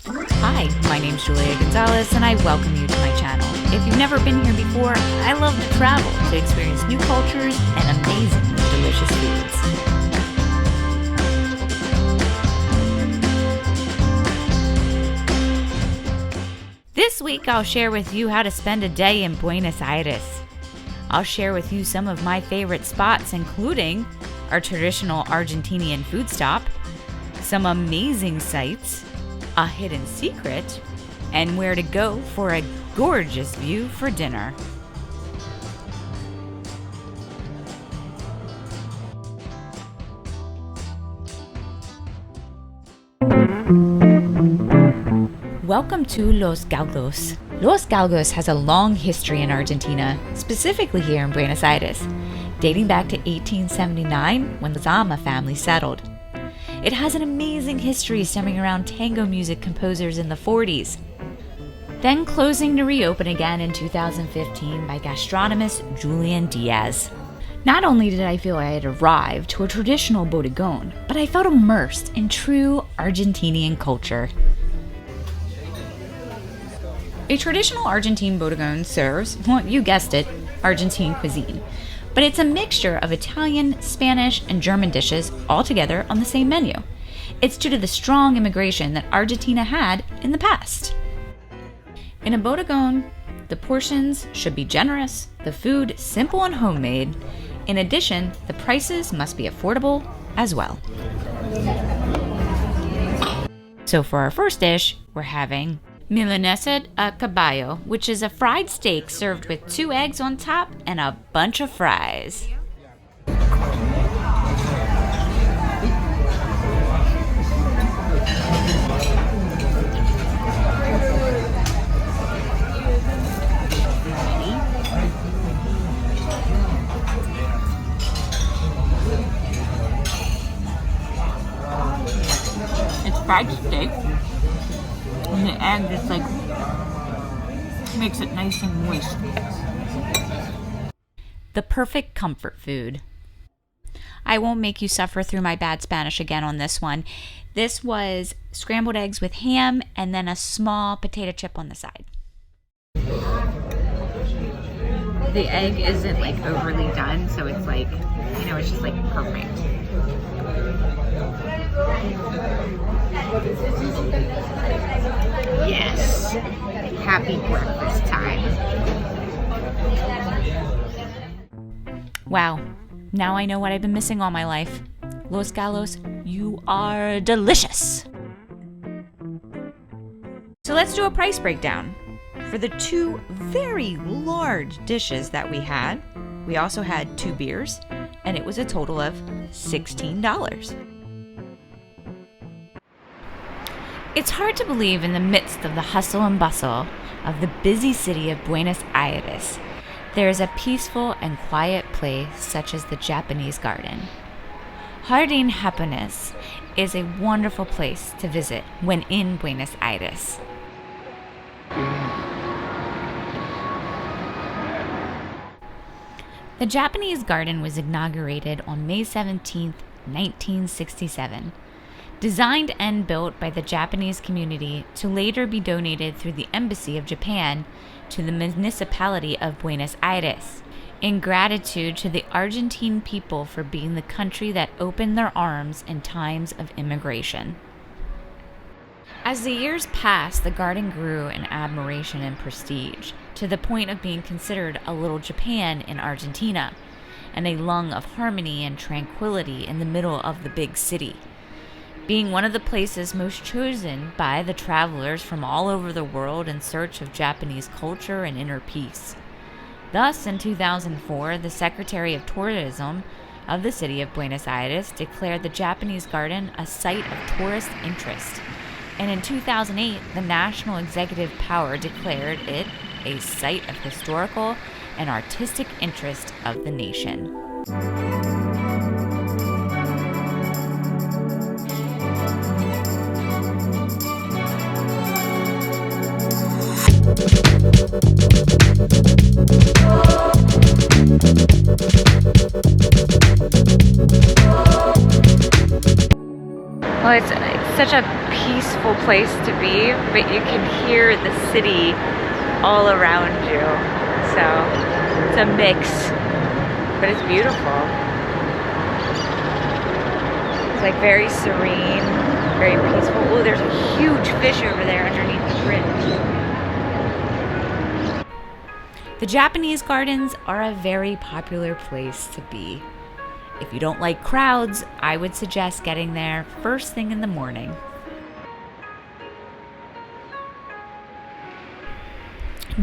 Hi, my name's Floria Gonzales and I welcome you to my channel. If you've never been here before, I love to travel to experience new cultures and amazingly delicious foods. This week I'll share with you how to spend a day in Buenos Aires. I'll share with you some of my favorite spots, including our traditional Argentinian food stop, some amazing sights, a hidden secret, and where to go for a gorgeous view for dinner. Welcome to Los Gallos. Los Gallos has a long history in Argentina, specifically here in Buenos Aires, dating back to 1879 when the Zama family settled. It has an amazing history stemming around tango music composers in the 40s, then closing to reopen again in 2015 by gastronomist Julian Diaz. Not only did I feel I had arrived to a traditional bodegón, but I felt immersed in true Argentinian culture. A traditional Argentine bodegón serves, well, you guessed it, Argentine cuisine. But it's a mixture of Italian, Spanish, and German dishes all together on the same menu. It's due to the strong immigration that Argentina had in the past. In a bodegón, the portions should be generous, the food simple and homemade. In addition, the prices must be affordable as well. So for our first dish, we're having Milanesa a caballo, which is a fried steak served with 2 eggs on top and a bunch of fries. It's fried steak. And the egg just makes it nice and moist. The perfect comfort food. I won't make you suffer through my bad Spanish again on this one. This was scrambled eggs with ham and then a small potato chip on the side. The egg isn't overly done, so it's it's just perfect. Yes, happy breakfast time. Wow, now I know what I've been missing all my life. Los Gallos, you are delicious. So let's do a price breakdown. For the 2 very large dishes that we had, we also had 2 beers, and it was a total of $16. It's hard to believe in the midst of the hustle and bustle of the busy city of Buenos Aires, there is a peaceful and quiet place such as the Japanese Garden. Jardín Japonés is a wonderful place to visit when in Buenos Aires. The Japanese Garden was inaugurated on May 17, 1967. Designed and built by the Japanese community to later be donated through the Embassy of Japan to the municipality of Buenos Aires, in gratitude to the Argentine people for being the country that opened their arms in times of immigration. As the years passed, the garden grew in admiration and prestige, to the point of being considered a little Japan in Argentina, and a lung of harmony and tranquility in the middle of the big city, being one of the places most chosen by the travelers from all over the world in search of Japanese culture and inner peace. Thus, in 2004, the Secretary of Tourism of the city of Buenos Aires declared the Japanese Garden a site of tourist interest, and in 2008, the National Executive Power declared it a site of historical and artistic interest of the nation. Well, it's such a peaceful place to be, but you can hear the city all around you. So it's a mix, but it's beautiful. It's like very serene, very peaceful. Oh, there's a huge fish over there underneath the bridge. The Japanese gardens are a very popular place to be. If you don't like crowds, I would suggest getting there first thing in the morning.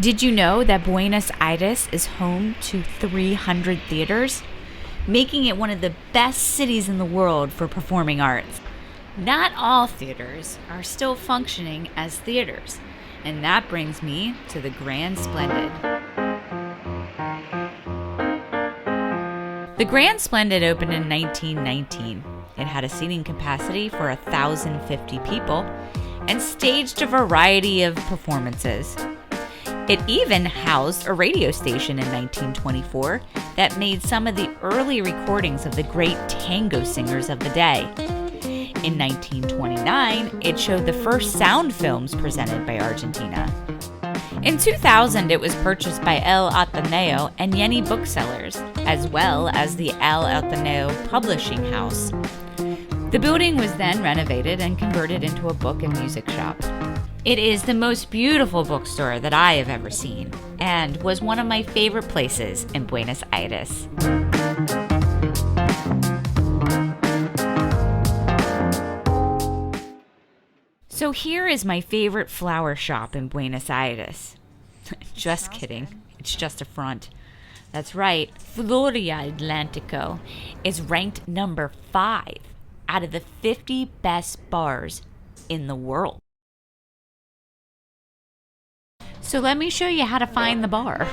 Did you know that Buenos Aires is home to 300 theaters, making it one of the best cities in the world for performing arts? Not all theaters are still functioning as theaters, and that brings me to the Grand Splendid. The Grand Splendid opened in 1919. It had a seating capacity for 1,050 people and staged a variety of performances. It even housed a radio station in 1924 that made some of the early recordings of the great tango singers of the day. In 1929, it showed the first sound films presented by Argentina. In 2000, it was purchased by El Ateneo and Yeni Booksellers, as well as the El Ateneo Publishing House. The building was then renovated and converted into a book and music shop. It is the most beautiful bookstore that I have ever seen, and was one of my favorite places in Buenos Aires. So here is my favorite flower shop in Buenos Aires. Just kidding. It's just a front. That's right. Floria Atlantico is ranked number 5 out of the 50 best bars in the world. So let me show you how to find the bar.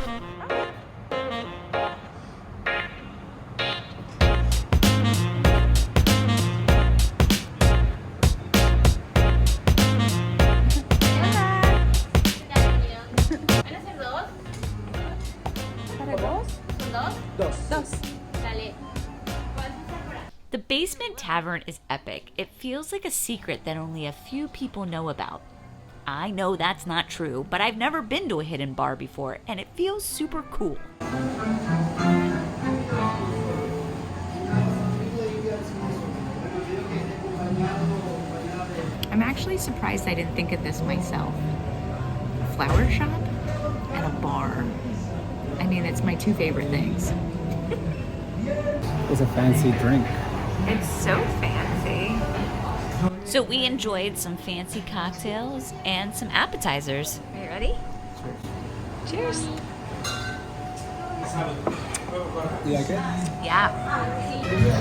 The Basement Tavern is epic. It feels like a secret that only a few people know about. I know that's not true, but I've never been to a hidden bar before, and it feels super cool. I'm actually surprised I didn't think of this myself. A flower shop and a bar. I mean, it's my 2 favorite things. It's a fancy drink. It's so fancy. So we enjoyed some fancy cocktails and some appetizers. Are you ready? Cheers. You like it? Yeah.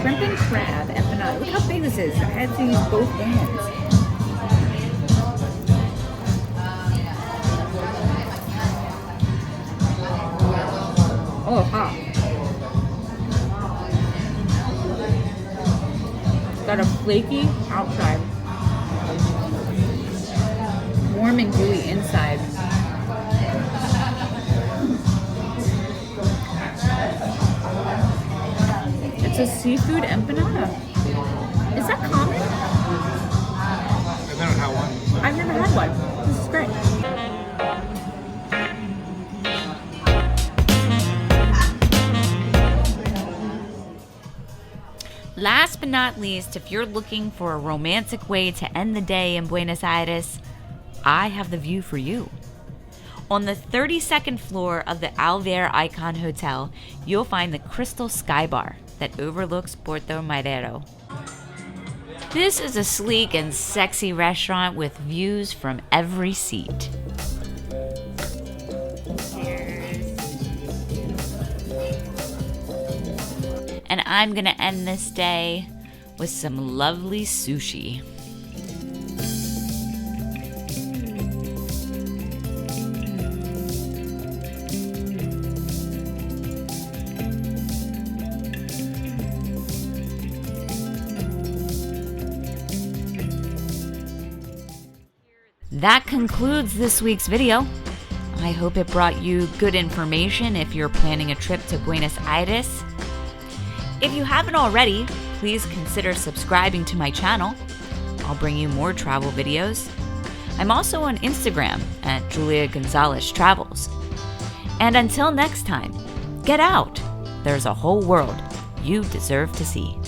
Shrimp and crab empanada. Look how big this is. I had to use both hands. Oh, hot. Got a flaky outside, warm and gooey inside. It's a seafood empanada. Is that common? I've never had one. I've never had one. This is great. Last but not least, if you're looking for a romantic way to end the day in Buenos Aires, I have the view for you. On the 32nd floor of the Alvear Icon Hotel, you'll find the Crystal Sky Bar that overlooks Puerto Madero. This is a sleek and sexy restaurant with views from every seat. And I'm gonna end this day with some lovely sushi. That concludes this week's video. I hope it brought you good information if you're planning a trip to Buenos Aires. If you haven't already, please consider subscribing to my channel. I'll bring you more travel videos. I'm also on Instagram at Julia Gonzales Travels. And until next time, get out. There's a whole world you deserve to see.